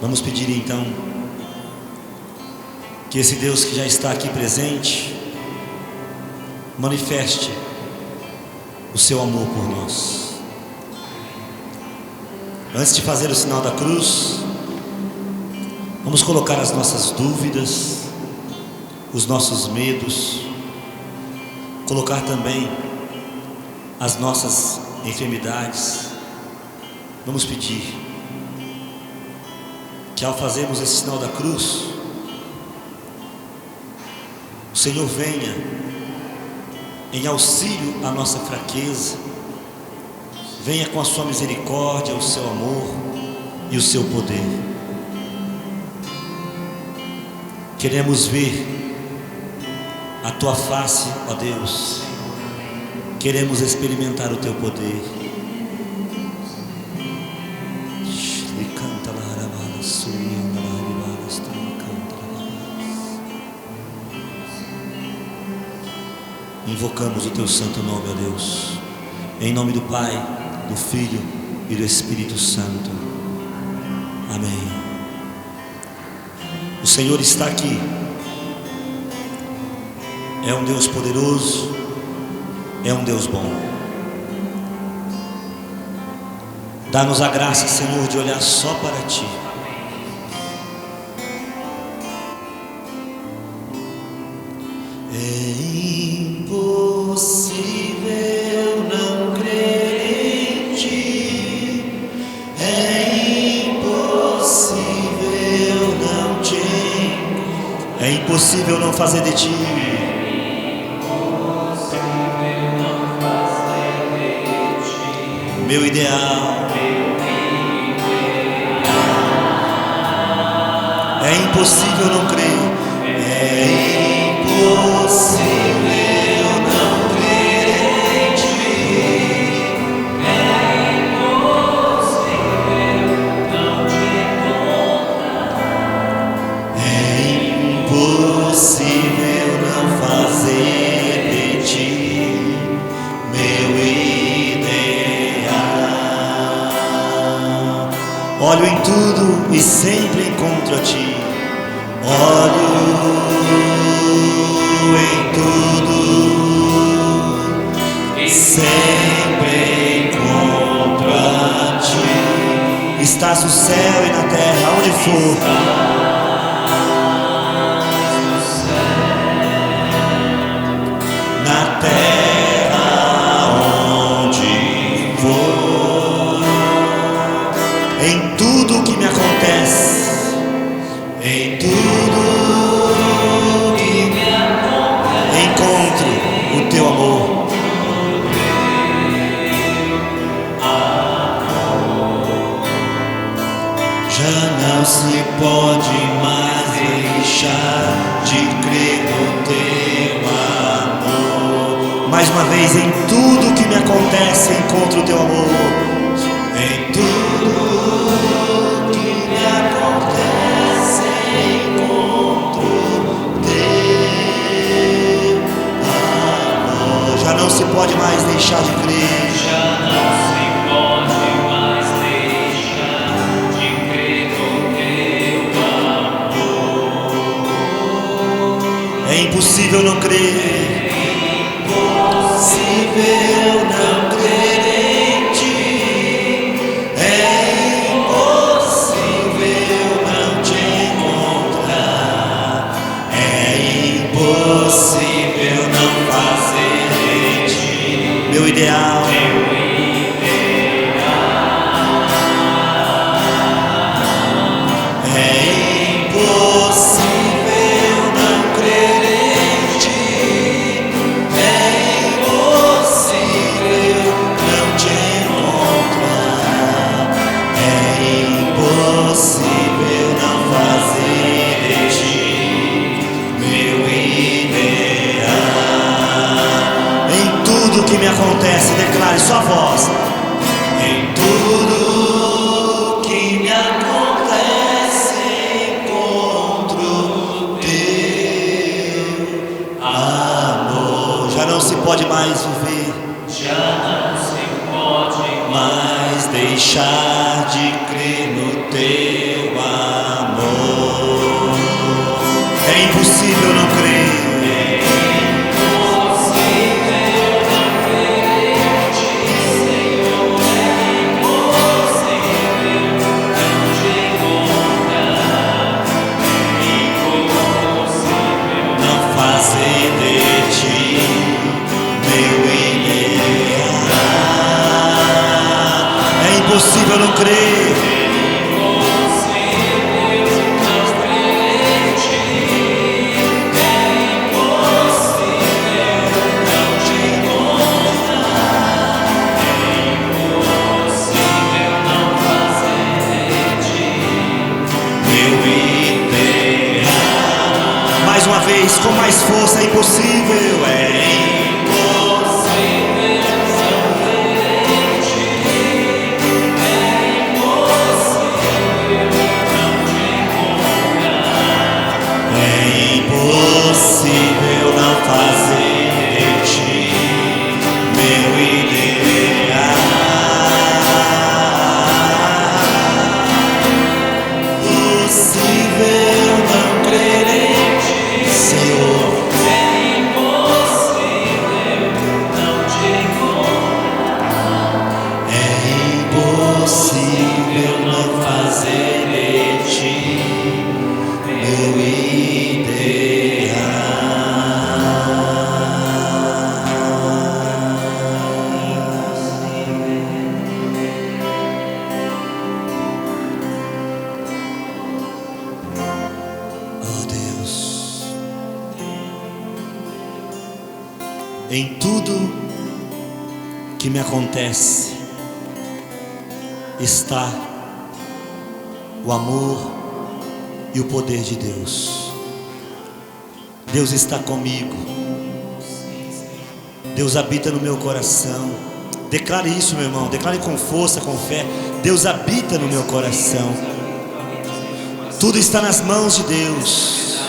Vamos pedir então que esse Deus que já está aqui presente manifeste o seu amor por nós. Antes de fazer o sinal da cruz, vamos colocar as nossas dúvidas, os nossos medos, colocar também as nossas enfermidades. Vamos pedir que ao fazermos esse sinal da cruz, o Senhor venha em auxílio à nossa fraqueza, venha com a sua misericórdia, o seu amor e o seu poder. Queremos ver a tua face, ó Deus, queremos experimentar o teu poder. Invocamos o teu santo nome, ó Deus, em nome do Pai, do Filho e do Espírito Santo. Amém. O Senhor está aqui. É um Deus poderoso, é um Deus bom. Dá-nos a graça, Senhor, de olhar só para Ti. É impossível não crer em Ti. É impossível não te. É impossível não fazer de Ti. Meu ideal. É impossível não crer. É impossível não crer em Ti. É impossível não te encontrar. É impossível não fazer de Ti meu ideal. Olho em tudo e sempre encontro a Ti. Olho em tudo e sempre encontro a Ti. Estás no céu e na terra, onde for. Na terra, onde for. Em tudo que me acontece, em tudo que me acontece, encontro o teu amor. Já não se pode mais deixar de crer no teu amor. Mais uma vez, em tudo que me acontece, encontro o teu amor. Em tudo que me acontece, encontro teu amor. Já não se pode mais deixar de crer. Já não se pode mais deixar de crer no teu amor. É impossível não crer. É impossível não crer em Ti. É impossível não te encontrar. É impossível não fazer de Ti meu ideal. É impossível não crer em Ti. É impossível não te encontrar. É impossível não fazer de Ti meu ideal. Em tudo que me acontece, declare sua voz. Em tudo que me acontece, encontro teu amor. Já não se pode mais viver. Já não se pode mais deixar de crer no teu amor. impossível, impossível não fazer de ti meu ideal. Possível não crer em ti, Senhor. É impossível não te encontrar. É impossível não fazer de ti meu ideal. Oh Deus, em tudo que me acontece está o amor e o poder de Deus. Deus está comigo. Deus habita no meu coração. Declare isso, meu irmão. Declare com força, com fé. Deus habita no meu coração. Tudo está nas mãos de Deus.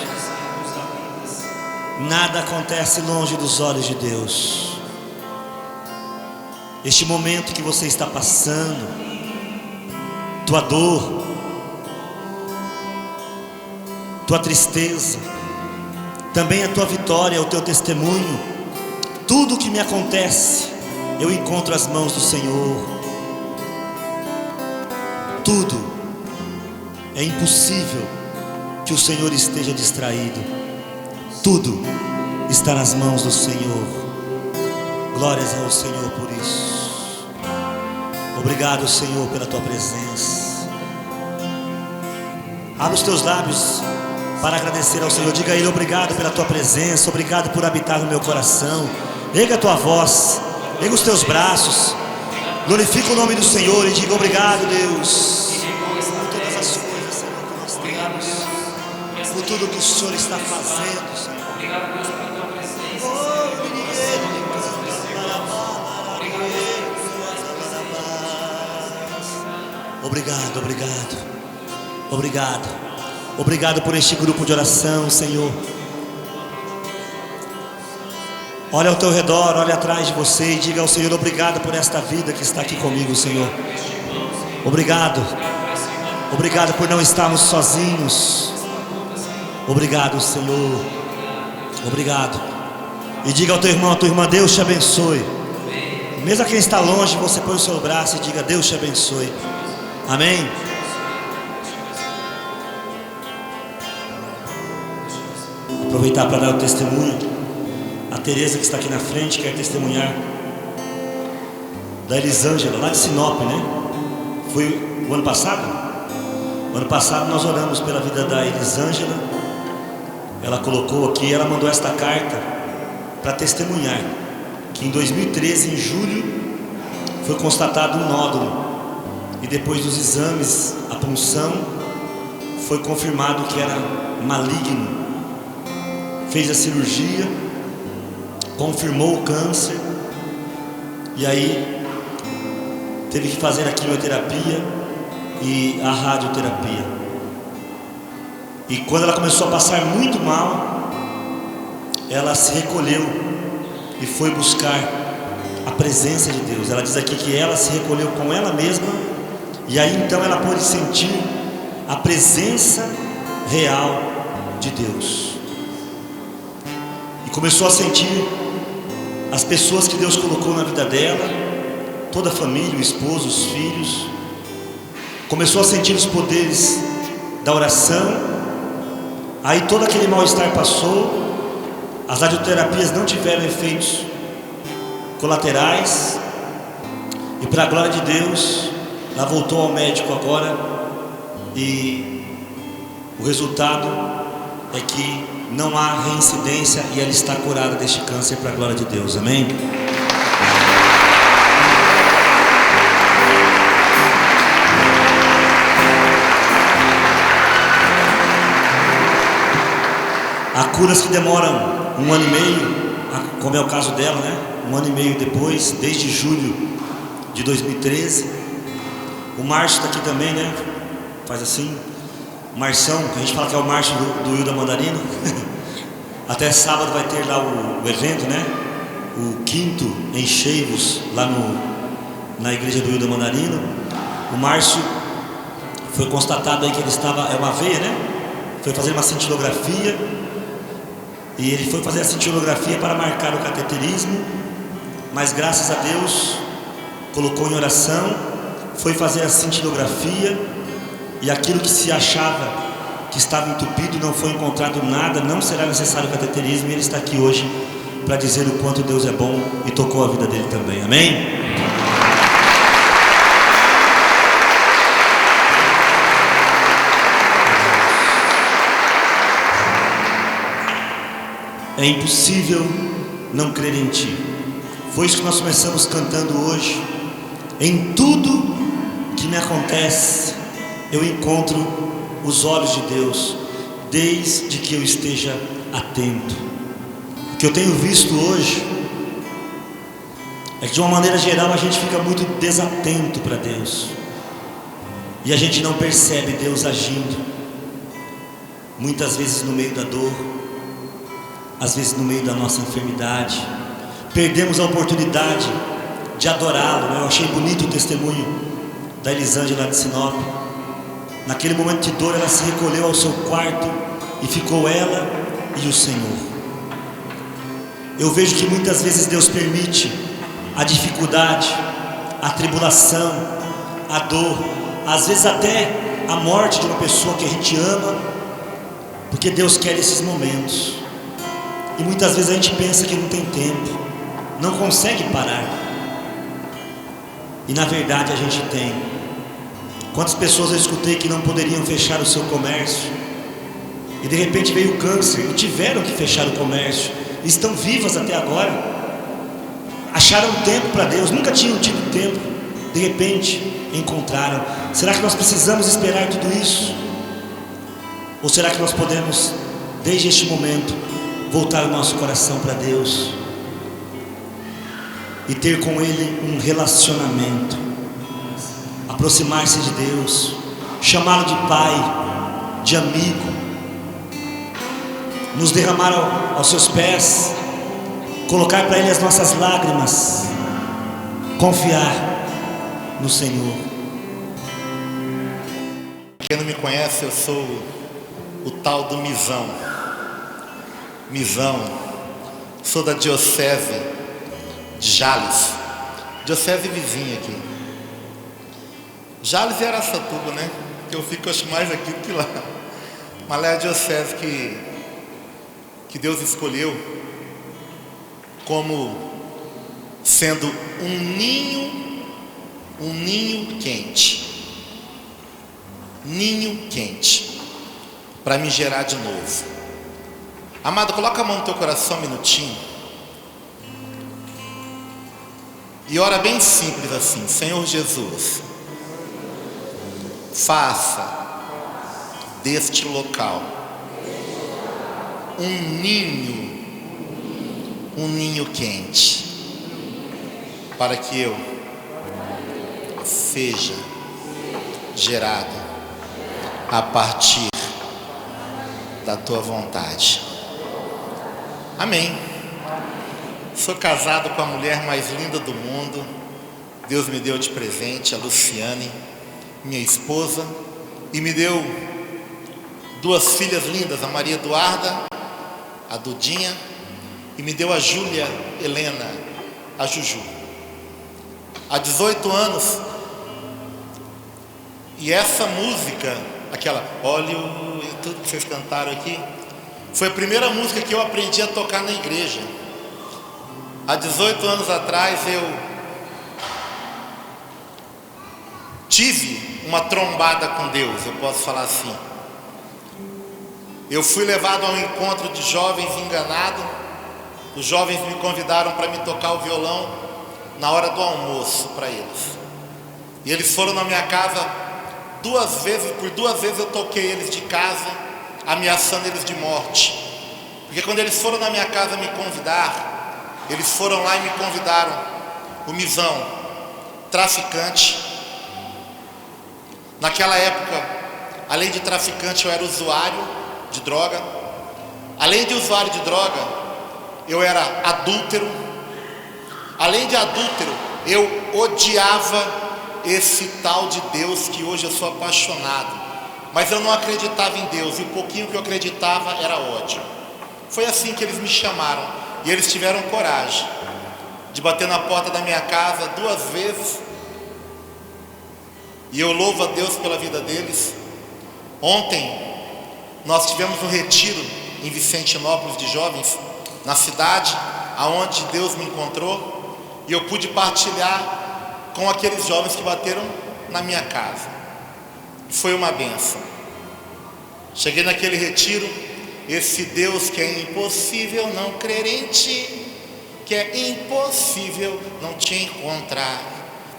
Nada acontece longe dos olhos de Deus. Este momento que você está passando, tua dor, tua tristeza, também a tua vitória, o teu testemunho, tudo que me acontece, eu encontro as mãos do Senhor. Tudo. É impossível que o Senhor esteja distraído. Tudo está nas mãos do Senhor. Glórias ao Senhor por isso. Obrigado, Senhor, pela tua presença. Abre os teus lábios para agradecer ao Senhor. Diga a Ele: obrigado pela tua presença, obrigado por habitar no meu coração. Erga a tua voz, erga os teus braços, glorifica o nome do Senhor e diga: obrigado, Deus, por todas as coisas, Senhor, que nós temos, por tudo que o Senhor está fazendo, Senhor. Obrigado, Deus, pela tua presença. Obrigado, obrigado, obrigado, obrigado por este grupo de oração, Senhor. Olha ao teu redor, olha atrás de você e diga ao Senhor: obrigado por esta vida que está aqui comigo, Senhor. Obrigado, obrigado por não estarmos sozinhos. Obrigado, Senhor. Obrigado. E diga ao teu irmão, à tua irmã: Deus te abençoe. Mesmo a quem está longe, você põe o seu braço e diga: Deus te abençoe. Amém. Aproveitar para dar o testemunho. A Tereza, que está aqui na frente, quer testemunhar da Elisângela, lá de Sinop, né? Foi o ano passado? O ano passado nós oramos pela vida da Elisângela. Ela colocou aqui, ela mandou esta carta para testemunhar que em 2013, em julho, foi constatado um nódulo. E depois dos exames, a punção, foi confirmado que era maligno. Fez a cirurgia, confirmou o câncer, e aí teve que fazer a quimioterapia e a radioterapia. E quando ela começou a passar muito mal, ela se recolheu e foi buscar a presença de Deus. Ela diz aqui que ela se recolheu com ela mesma, e aí então ela pôde sentir a presença real de Deus. E começou a sentir as pessoas que Deus colocou na vida dela, toda a família, o esposo, os filhos. Começou a sentir os poderes da oração. Aí todo aquele mal-estar passou. As radioterapias não tiveram efeitos colaterais. E para a glória de Deus, ela voltou ao médico agora. E o resultado é que não há reincidência e ela está curada deste câncer, para a glória de Deus. Amém? Há curas que demoram um ano e meio, como é o caso dela, né? Um ano e meio depois, desde julho de 2013. O Márcio está aqui também, né? Faz assim. O Marção, que a gente fala que é o Márcio do Will da Mandarina. Até sábado vai ter lá o evento, né? O 5º Enchei-vos lá na igreja do Will da Mandarina. O Márcio foi constatado aí que ele estava, é uma veia, né? Foi fazer uma cintilografia. E ele foi fazer a cintilografia para marcar o cateterismo. Mas graças a Deus, colocou em oração, foi fazer a cintilografia. E aquilo que se achava que estava entupido, não foi encontrado nada, não será necessário o cateterismo. E ele está aqui hoje para dizer o quanto Deus é bom e tocou a vida dele também. Amém? É impossível não crer em Ti. Foi isso que nós começamos cantando hoje. Em tudo que me acontece, eu encontro os olhos de Deus, desde que eu esteja atento. O que eu tenho visto hoje é que, de uma maneira geral, a gente fica muito desatento para Deus, e a gente não percebe Deus agindo, muitas vezes no meio da dor, às vezes no meio da nossa enfermidade. Perdemos a oportunidade de adorá-lo. Eu achei bonito o testemunho da Elisângela de Sinop. Naquele momento de dor, ela se recolheu ao seu quarto e ficou ela e o Senhor. Eu vejo que muitas vezes Deus permite a dificuldade, a tribulação, a dor, às vezes até a morte de uma pessoa que a gente ama, porque Deus quer esses momentos. E muitas vezes a gente pensa que não tem tempo, não consegue parar. E na verdade a gente tem. Quantas pessoas eu escutei que não poderiam fechar o seu comércio, e de repente veio o câncer e tiveram que fechar o comércio, e estão vivas até agora. Acharam tempo para Deus, nunca tinham tido tempo, de repente encontraram. Será que nós precisamos esperar tudo isso? Ou será que nós podemos, desde este momento, voltar o nosso coração para Deus e ter com Ele um relacionamento, aproximar-se de Deus, chamá-lo de Pai, de amigo, nos derramar aos seus pés, colocar para Ele as nossas lágrimas, confiar no Senhor. Quem não me conhece, eu sou o tal do Misão. Sou da diocese de Jales, diocese vizinha aqui. Jales e Araçatuba, né? Que eu fico, acho, mais aqui do que lá. Mas é a diocese que Deus escolheu como sendo um ninho quente, para me gerar de novo. Amado, coloca a mão no teu coração um minutinho e ora bem simples assim: Senhor Jesus, faça deste local um ninho quente, para que eu seja gerado a partir da tua vontade. Amém. Sou casado com a mulher mais linda do mundo. Deus me deu de presente a Luciane, minha esposa, e me deu duas filhas lindas, a Maria Eduarda, a Dudinha, e me deu a Júlia Helena, a Juju. Há 18 anos. E essa música, aquela óleo e tudo que vocês cantaram aqui, foi a primeira música que eu aprendi a tocar na igreja. Há 18 anos atrás eu tive uma trombada com Deus, eu posso falar assim. Eu fui levado a um encontro de jovens enganado. Os jovens me convidaram para me tocar o violão na hora do almoço para eles. E eles foram na minha casa 2 vezes, por 2 vezes eu toquei eles de casa, ameaçando eles de morte. Porque quando eles foram na minha casa me convidar, eles foram lá e me convidaram. O Mizão, traficante. Naquela época, além de traficante, eu era usuário de droga. Além de usuário de droga, eu era adúltero. Além de adúltero, eu odiava esse tal de Deus que hoje eu sou apaixonado. Mas eu não acreditava em Deus, e o pouquinho que eu acreditava era ódio. Foi assim que eles me chamaram, e eles tiveram coragem de bater na porta da minha casa 2 vezes. E eu louvo a Deus pela vida deles. Ontem nós tivemos um retiro em Vicentinópolis de jovens, na cidade aonde Deus me encontrou, e eu pude partilhar com aqueles jovens que bateram na minha casa. Foi uma bênção. Cheguei naquele retiro, esse Deus que é impossível não crer em ti, que é impossível não te encontrar,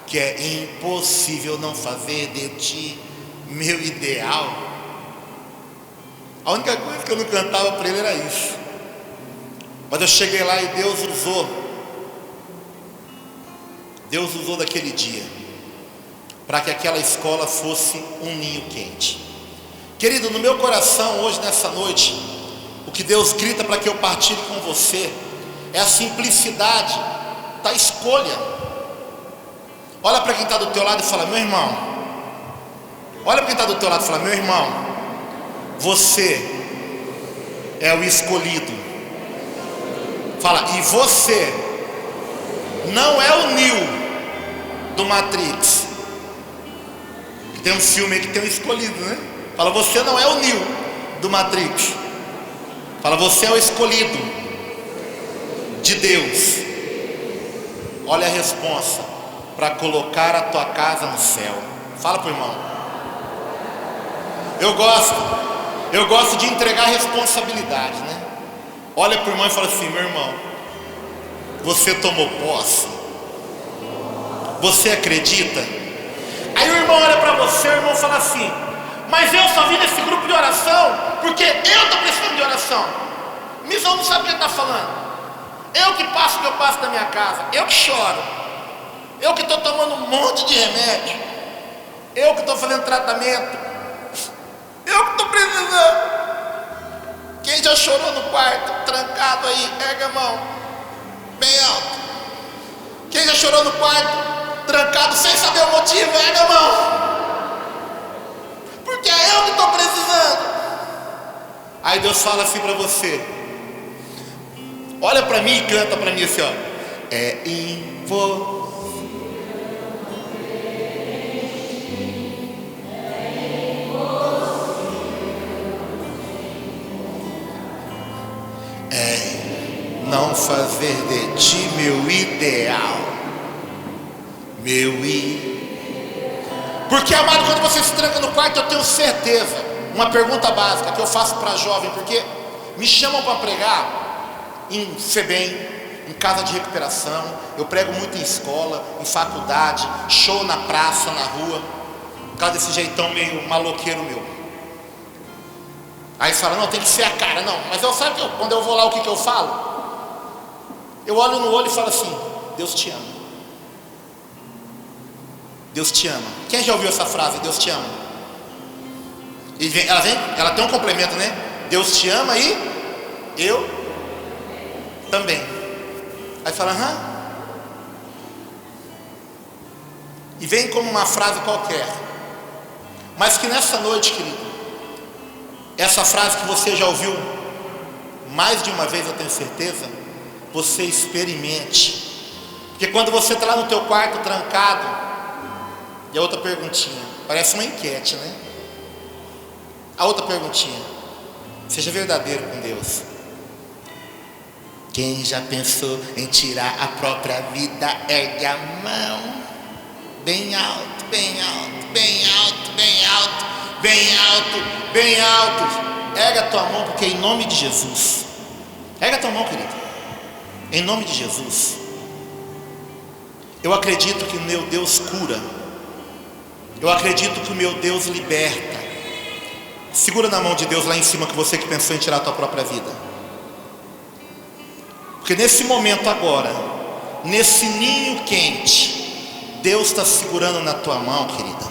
que é impossível não fazer de ti meu ideal. A única coisa que eu não cantava para ele era isso. Mas eu cheguei lá e Deus usou daquele dia para que aquela escola fosse um ninho quente. Querido, no meu coração hoje, nessa noite, o que Deus grita para que eu partilhe com você é a simplicidade da escolha. Olha para quem está do teu lado e fala: meu irmão. Olha para quem está do teu lado e fala: meu irmão, você é o escolhido. Fala: e você não é o Neo do Matrix. Tem um filme aí que tem um escolhido, né? Fala: você não é o Neo do Matrix. Fala: você é o escolhido de Deus. Olha a resposta: para colocar a tua casa no céu. Fala pro irmão. Eu gosto de entregar responsabilidade, né? Olha pro irmão e fala assim: meu irmão, você tomou posse? Você acredita? Aí o irmão olha para você, o irmão fala assim: mas eu só vim nesse grupo de oração porque eu estou precisando de oração. Mizão não sabe o que ele está falando. Eu que passo o que eu passo na minha casa, eu que choro, eu que estou tomando um monte de remédio, eu que estou fazendo tratamento, eu que estou precisando. Quem já chorou no quarto, trancado aí, erga a mão, bem alto. Quem já chorou no quarto, trancado, sem saber o motivo, erga a mão. Porque é eu que estou precisando. Aí Deus fala assim para você: olha para mim e canta para mim assim, ó: é impossível. Não fazer de ti meu ideal. Porque, amado, quando você se tranca no quarto, eu tenho certeza, uma pergunta básica que eu faço para jovem, porque me chamam para pregar em FEBEM, em casa de recuperação, eu prego muito em escola, em faculdade, show na praça, na rua, por causa desse jeitão meio maloqueiro meu. Aí você fala: não, tem que ser a cara. Não, mas eu sabe que quando eu vou lá, o que eu falo? Eu olho no olho e falo assim: Deus te ama. Deus te ama. Quem já ouviu essa frase? Deus te ama. E ela tem um complemento, né? Deus te ama e eu também. Aí fala: aham. E vem como uma frase qualquer, mas que nessa noite, querido, essa frase que você já ouviu mais de uma vez, eu tenho certeza, você experimente. Porque quando você está lá no teu quarto trancado, e a outra perguntinha, parece uma enquete, né? A outra perguntinha: seja verdadeiro com Deus. Quem já pensou em tirar a própria vida, ergue a mão. Bem alto, bem alto, bem alto, bem alto, bem alto, bem alto. Ergue a tua mão, porque em nome de Jesus. Ergue a tua mão, querido. Em nome de Jesus. Eu acredito que o meu Deus cura. Eu acredito que o meu Deus liberta. Segura na mão de Deus lá em cima, que você que pensou em tirar a tua própria vida. Porque nesse momento agora, nesse ninho quente, Deus está segurando na tua mão, querida.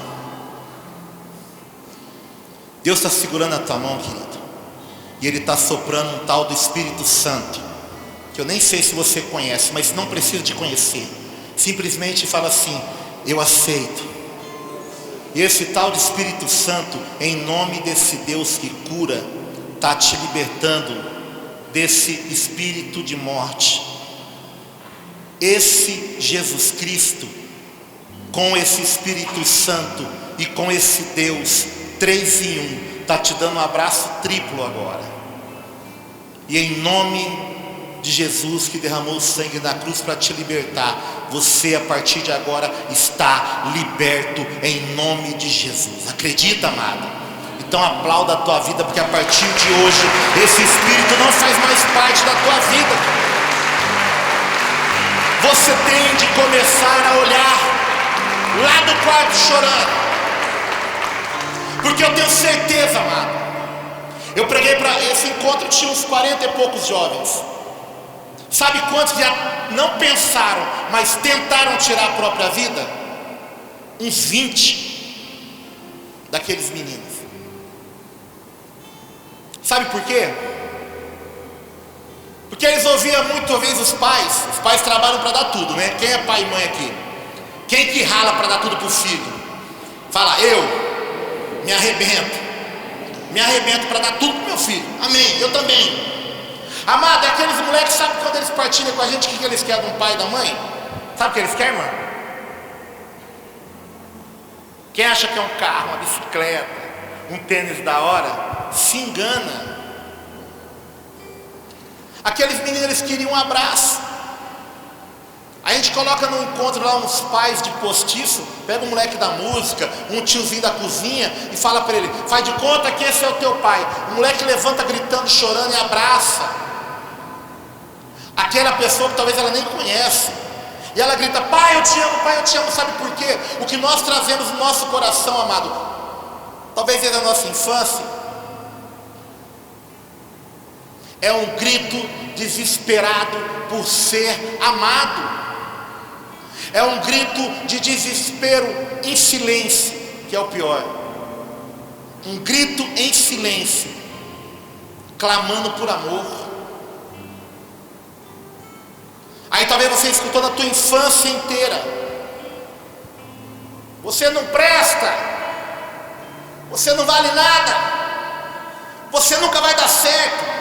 Deus está segurando a tua mão, querido. E Ele está soprando um tal do Espírito Santo, que eu nem sei se você conhece, mas não precisa de conhecer. Simplesmente fala assim: eu aceito. E esse tal de Espírito Santo, em nome desse Deus que cura, está te libertando desse espírito de morte. Esse Jesus Cristo, com esse Espírito Santo e com esse Deus 3 em 1, está te dando um abraço triplo agora. E em nome de Jesus, que derramou o sangue na cruz para te libertar, você a partir de agora está liberto em nome de Jesus. Acredita, amado? Então aplauda a tua vida, porque a partir de hoje esse Espírito não faz mais parte da tua vida. Você tem de começar a olhar lá do quarto chorando, porque eu tenho certeza, amado, eu preguei para esse encontro, tinha uns 40 e poucos jovens. Sabe quantos já não pensaram, mas tentaram tirar a própria vida? Uns 20 daqueles meninos. Sabe por quê? Porque eles ouviam muitas vezes os pais trabalham para dar tudo, né? Quem é pai e mãe aqui? Quem que rala para dar tudo para o filho? Fala: eu me arrebento para dar tudo para o meu filho. Amém, eu também. Amado, é aqueles moleques, sabe quando eles partilham com a gente o que eles querem de um pai e da mãe? Sabe o que eles querem, irmão? Quem acha que é um carro, uma bicicleta, um tênis da hora, se engana. Aqueles meninos, eles queriam um abraço. A gente coloca no encontro lá uns pais de postiço, pega um moleque da música, um tiozinho da cozinha e fala para ele: faz de conta que esse é o teu pai. O moleque levanta gritando, chorando e abraça aquela pessoa que talvez ela nem conhece, e ela grita: pai, eu te amo, pai, eu te amo. Sabe por quê? O que nós trazemos no nosso coração, amado, talvez desde a nossa infância, é um grito desesperado por ser amado. É um grito de desespero em silêncio, que é o pior. Um grito em silêncio, clamando por amor. Aí talvez você escutou na tua infância inteira: você não presta, você não vale nada, você nunca vai dar certo.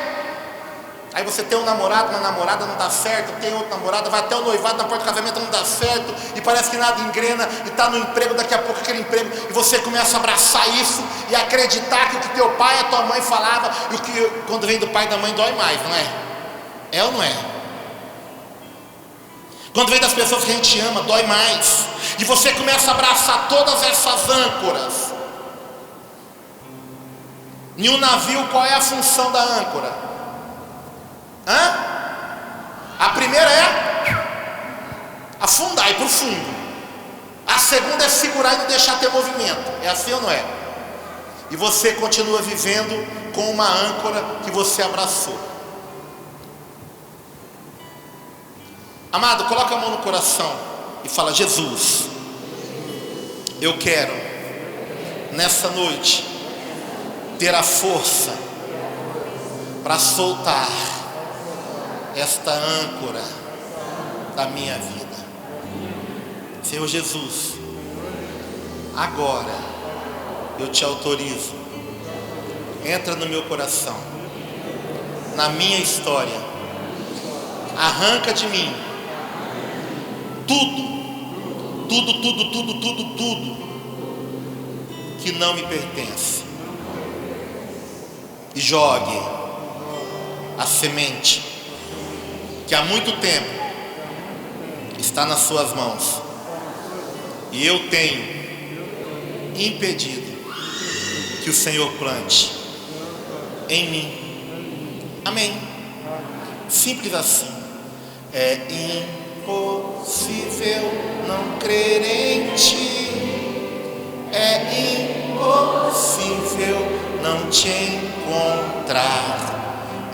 Aí você tem um namorado, uma namorada, não dá certo. Tem outro namorado, vai até o noivado, na porta do casamento, não dá certo. E parece que nada engrena, e está no emprego, daqui a pouco aquele emprego. E você começa a abraçar isso e acreditar que o que teu pai e a tua mãe falavam, e o que quando vem do pai e da mãe dói mais, não é? É ou não é? Quando vem das pessoas que a gente ama, dói mais. E você começa a abraçar todas essas âncoras. Em um navio, qual é a função da âncora? A primeira é afundar, ir para o fundo. A segunda é segurar e não deixar ter movimento. É assim ou não é? E você continua vivendo com uma âncora que você abraçou. Amado, coloca a mão no coração e fala: Jesus, eu quero nessa noite ter a força para soltar esta âncora da minha vida. Senhor Jesus, agora eu te autorizo, entra no meu coração, na minha história, arranca de mim tudo que não me pertence, e jogue a semente que há muito tempo está nas suas mãos, e eu tenho impedido que o Senhor plante em mim. Amém. Simples assim. É impossível não crer em ti, é impossível não te encontrar,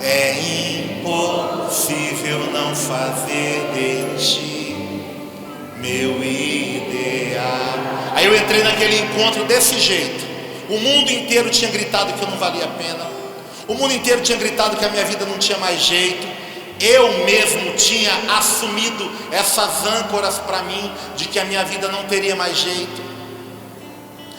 É impossível não fazer de ti meu ideal. Aí eu entrei naquele encontro desse jeito. O mundo inteiro tinha gritado que eu não valia a pena. O mundo inteiro tinha gritado que a minha vida não tinha mais jeito. Eu mesmo tinha assumido essas âncoras para mim de que a minha vida não teria mais jeito.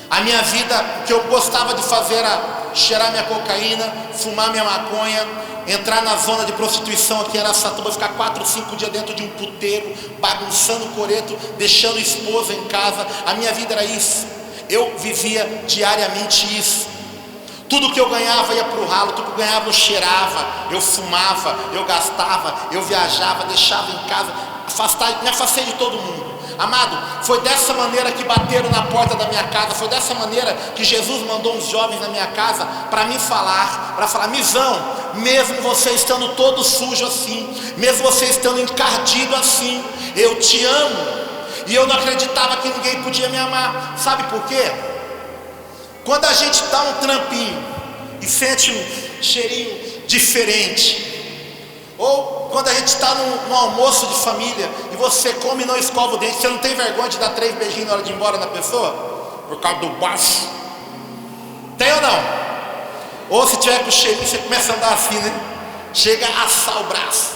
A minha vida, o que eu gostava de fazer era cheirar minha cocaína, fumar minha maconha, entrar na zona de prostituição aqui em Araçatuba, ficar 4, 5 dias dentro de um puteiro, bagunçando o coreto, deixando esposa em casa. A minha vida era isso. Eu vivia diariamente isso. Tudo que eu ganhava ia para o ralo, tudo que eu ganhava eu cheirava, eu fumava, eu gastava, eu viajava, deixava em casa, me afastei de todo mundo. Amado, foi dessa maneira que bateram na porta da minha casa, foi dessa maneira que Jesus mandou uns jovens na minha casa para me falar, Misão, mesmo você estando todo sujo assim, mesmo você estando encardido assim, eu te amo. E eu não acreditava que ninguém podia me amar. Sabe por quê? Quando a gente dá um trampinho e sente um cheirinho diferente, ou quando a gente está num almoço de família e você come e não escova o dente, você não tem vergonha de dar 3 beijinhos na hora de ir embora na pessoa? Por causa do baço. Tem ou não? Ou se tiver com o cheirinho, você começa a andar assim, né? Chega a assar o braço.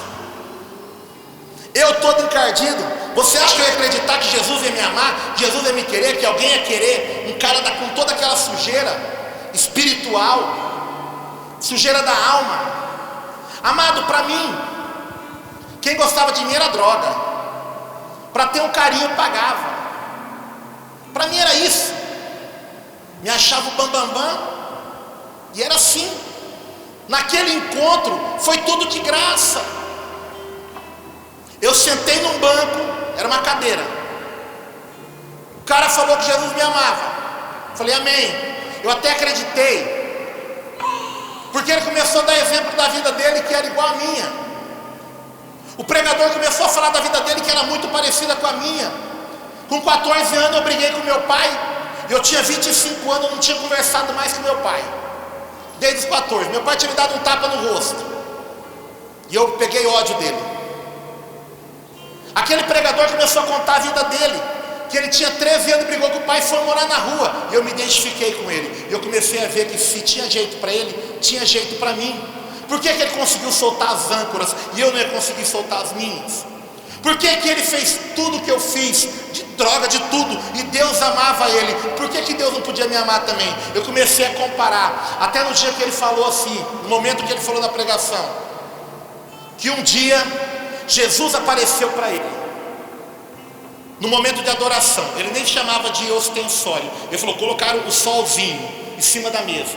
Eu todo encardido. Você acha que eu ia acreditar que Jesus ia me amar, que Jesus ia me querer, que alguém ia querer um cara com toda aquela sujeira espiritual, sujeira da alma? Amado, para mim, quem gostava de mim era droga. Para ter um carinho eu pagava. Para mim era isso. Me achava o bambambam, e era assim. Naquele encontro foi tudo de graça. Eu sentei num banco, era uma cadeira. O cara falou que Jesus me amava. Falei, amém. Eu até acreditei, porque ele começou a dar exemplo da vida dele que era igual a minha. O pregador começou a falar da vida dele que era muito parecida com a minha. Com 14 anos eu briguei com meu pai. Eu tinha 25 anos, eu não tinha conversado mais com meu pai. Desde os 14, meu pai tinha me dado um tapa no rosto, e eu peguei ódio dele. Aquele pregador começou a contar a vida dele, que ele tinha 13 anos, brigou com o pai e foi morar na rua. E eu me identifiquei com ele. Eu comecei a ver que se tinha jeito para ele, tinha jeito para mim. Por que ele conseguiu soltar as âncoras e eu não ia conseguir soltar as minhas? Por que ele fez tudo que eu fiz, de droga, de tudo, e Deus amava ele? Por que Deus não podia me amar também? Eu comecei a comparar, até no dia que ele falou assim, no momento que ele falou na pregação, que um dia Jesus apareceu para ele, no momento de adoração. Ele nem chamava de ostensório. Ele falou, colocaram o solzinho em cima da mesa,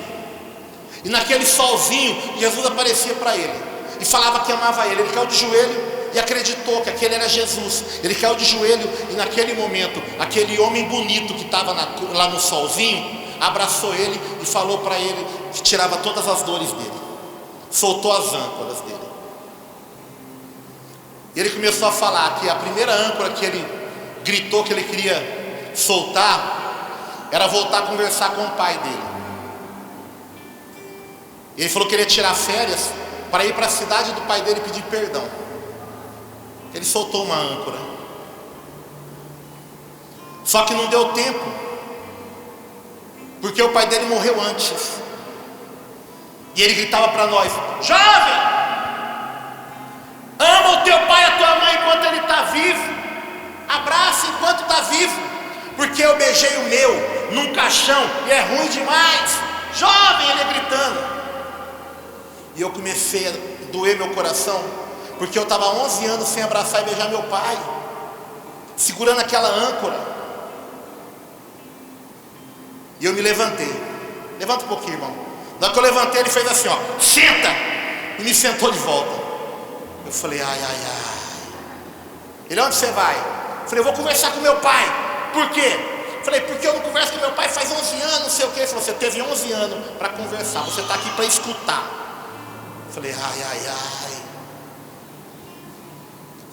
e naquele solzinho Jesus aparecia para ele e falava que amava ele. Ele caiu de joelho e acreditou que aquele era Jesus. Ele caiu de joelho e naquele momento aquele homem bonito que estava lá no solzinho abraçou ele e falou para ele que tirava todas as dores dele, soltou as âncoras dele. E ele começou a falar que a primeira âncora que ele gritou que ele queria soltar era voltar a conversar com o pai dele. Ele falou que queria tirar férias para ir para a cidade do pai dele pedir perdão. Ele soltou uma âncora. Só que não deu tempo, porque o pai dele morreu antes. E ele gritava para nós, jovem, ama o teu pai e a tua mãe enquanto ele está vivo, abraça enquanto está vivo, porque eu beijei o meu num caixão e é ruim demais. Jovem, ele gritando. E eu comecei a doer meu coração, porque eu estava 11 anos sem abraçar e beijar meu pai, segurando aquela âncora. E eu me levantei. Levanta um pouquinho, irmão. Na hora que eu levantei, ele fez assim, ó, senta, e me sentou de volta. Eu falei, ai, ai, ai. Ele, onde você vai? Eu falei, eu vou conversar com meu pai. Por quê? Eu falei, porque eu não converso com meu pai faz 11 anos, não sei o quê. Ele falou, você teve 11 anos para conversar, você está aqui para escutar. Eu falei, ai, ai, ai.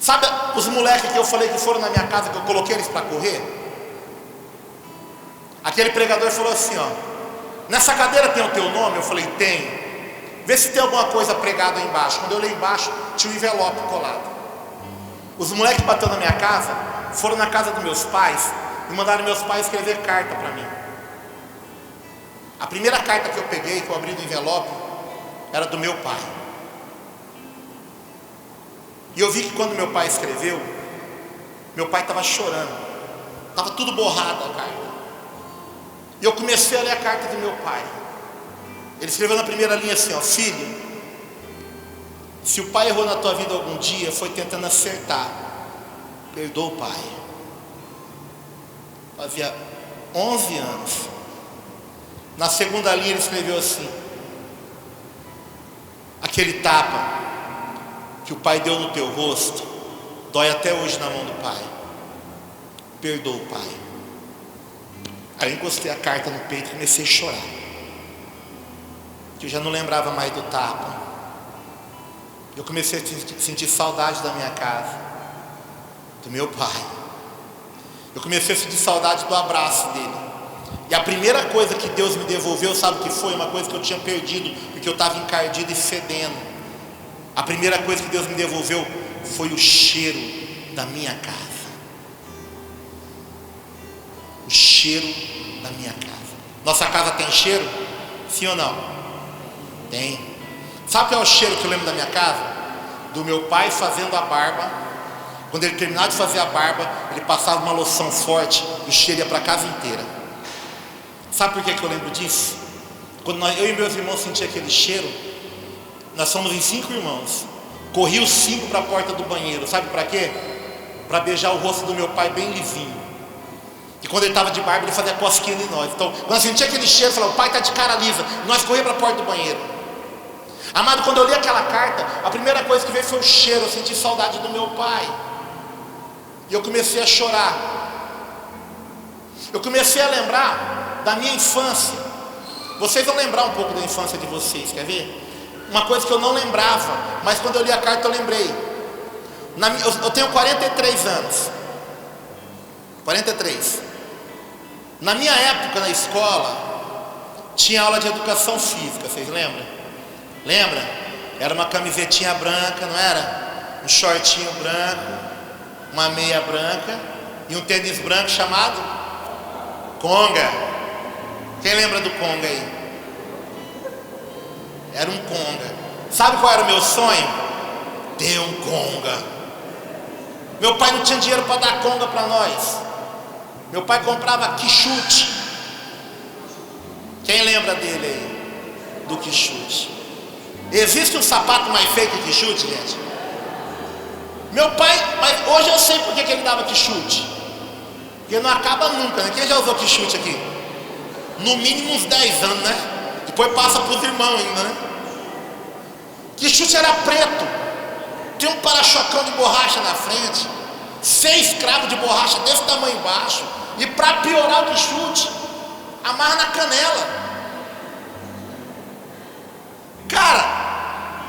Sabe os moleques que eu falei que foram na minha casa, que eu coloquei eles para correr? Aquele pregador falou assim, ó, nessa cadeira tem o teu nome? Eu falei, tem. Vê se tem alguma coisa pregada aí embaixo. Quando eu olhei embaixo, tinha um envelope colado. Os moleques bateu na minha casa, foram na casa dos meus pais e mandaram meus pais escrever carta para mim. A primeira carta que eu peguei, que eu abri do envelope, era do meu pai. E eu vi que quando meu pai escreveu, meu pai estava chorando, estava tudo borrado a carta. E eu comecei a ler a carta do meu pai. Ele escreveu na primeira linha assim, ó: filho, se o pai errou na tua vida algum dia, foi tentando acertar, perdoa o pai. Fazia 11 anos. Na segunda linha ele escreveu assim: aquele tapa que o pai deu no teu rosto dói até hoje na mão do pai, perdoa o pai. Aí eu encostei a carta no peito e comecei a chorar, que eu já não lembrava mais do tapa. Eu comecei a sentir saudade da minha casa, do meu pai. Eu comecei a sentir saudade do abraço dele. E a primeira coisa que Deus me devolveu, sabe o que foi? Uma coisa que eu tinha perdido, porque eu estava encardido e fedendo. A primeira coisa que Deus me devolveu foi o cheiro da minha casa. O cheiro da minha casa. Nossa casa tem cheiro? Sim ou não? Tem. Sabe qual é o cheiro que eu lembro da minha casa? Do meu pai fazendo a barba. Quando ele terminava de fazer a barba, ele passava uma loção forte e o cheiro ia para a casa inteira. Sabe por que eu lembro disso? Quando eu e meus irmãos sentíamos aquele cheiro, nós somos em 5 irmãos. Corri os 5 para a porta do banheiro. Sabe para quê? Para beijar o rosto do meu pai bem lisinho. E quando ele estava de barba, ele fazia cosquinha em nós. Então, quando eu sentia aquele cheiro, eu falava: o pai está de cara lisa. Nós corríamos para a porta do banheiro. Amado, quando eu li aquela carta, a primeira coisa que veio foi o cheiro. Eu senti saudade do meu pai. E eu comecei a chorar. Eu comecei a lembrar da minha infância. Vocês vão lembrar um pouco da infância de vocês, quer ver? Uma coisa que eu não lembrava, mas quando eu li a carta eu lembrei. Eu tenho 43 anos. 43. Na minha época na escola, tinha aula de educação física, vocês lembram? Lembra? Era uma camisetinha branca, não era? Um shortinho branco, uma meia branca e um tênis branco chamado conga. Quem lembra do conga aí? Era um conga. Sabe qual era o meu sonho? Ter um conga. Meu pai não tinha dinheiro para dar conga para nós. Meu pai comprava quichute. Quem lembra dele aí? Do quichute. Existe um sapato mais feio que quichute, gente? Meu pai, mas hoje eu sei por que ele dava quichute. Porque não acaba nunca, né? Quem já usou quichute aqui? No mínimo uns 10 anos, né? Depois passa para os irmãos ainda, né? Quichute era preto. Tinha um para-chocão de borracha na frente. 6 cravos de borracha desse tamanho embaixo. E para piorar o quichute, amarra na canela. Cara,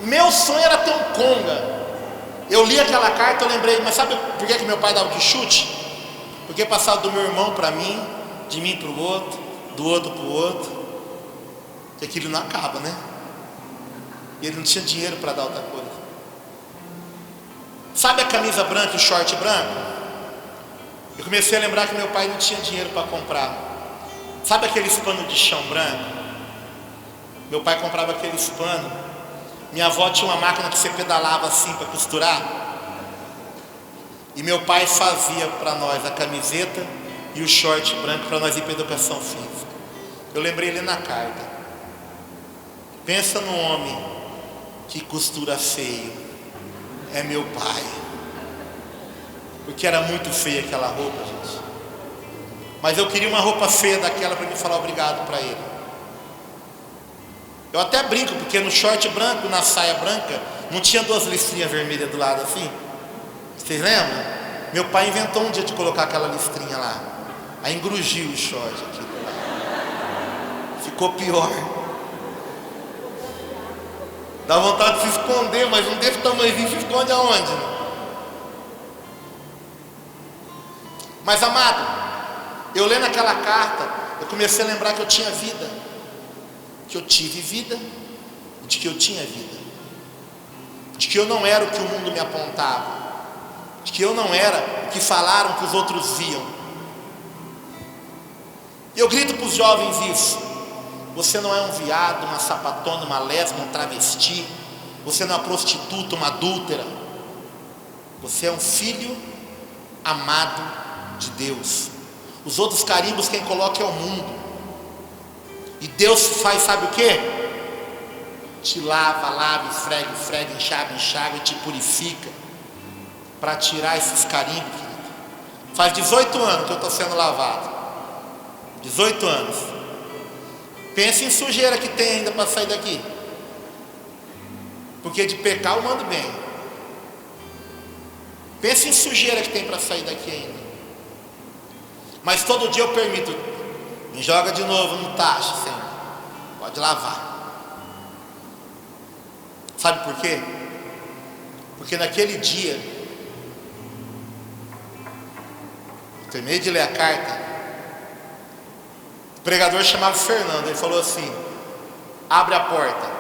meu sonho era ter um conga. Eu li aquela carta, eu lembrei, mas sabe por que meu pai dava o quichute? Porque passava do meu irmão para mim, de mim para o outro, do outro para o outro. Que aquilo não acaba, né? E ele não tinha dinheiro para dar outra coisa. Sabe a camisa branca e o short branco? Eu comecei a lembrar que meu pai não tinha dinheiro para comprar. Sabe aqueles panos de chão branco? Meu pai comprava aqueles panos. Minha avó tinha uma máquina que você pedalava assim para costurar. E meu pai fazia para nós a camiseta e o short branco para nós ir para educação física. Eu lembrei ele na carta. Pensa no homem que costura feio. É meu pai. Porque era muito feia aquela roupa, gente. Mas eu queria uma roupa feia daquela para me falar obrigado para ele. Eu até brinco, porque no short branco, na saia branca, não tinha 2 listrinhas vermelhas do lado assim? Vocês lembram? Meu pai inventou um dia de colocar aquela listrinha lá. Aí engrugiu o short aqui. Ficou pior. Dá vontade de se esconder, mas um desse tamanhozinho se esconde aonde? Mas amado, eu lendo aquela carta, eu comecei a lembrar que eu tinha vida. Que eu tive vida de que eu tinha vida, de que eu não era o que o mundo me apontava, de que eu não era o que falaram que os outros viam. Eu grito para os jovens isso: você não é um viado, uma sapatona, uma lésbica, um travesti, você não é uma prostituta, uma adúltera, você é um filho amado de Deus. Os outros carimbos quem coloca é o mundo, e Deus faz, sabe o que? Te lava, esfrega, enxaga e te purifica, para tirar esses carimbos, querido. Faz 18 anos que eu estou sendo lavado, 18 anos. Pense em sujeira que tem ainda para sair daqui, porque de pecar eu mando bem. Pense em sujeira que tem para sair daqui ainda. Mas todo dia eu permito: me joga de novo no tacho, Senhor, pode lavar. Sabe por quê? Porque naquele dia, eu terminei de ler a carta, o pregador chamava Fernando, ele falou assim: abre a porta.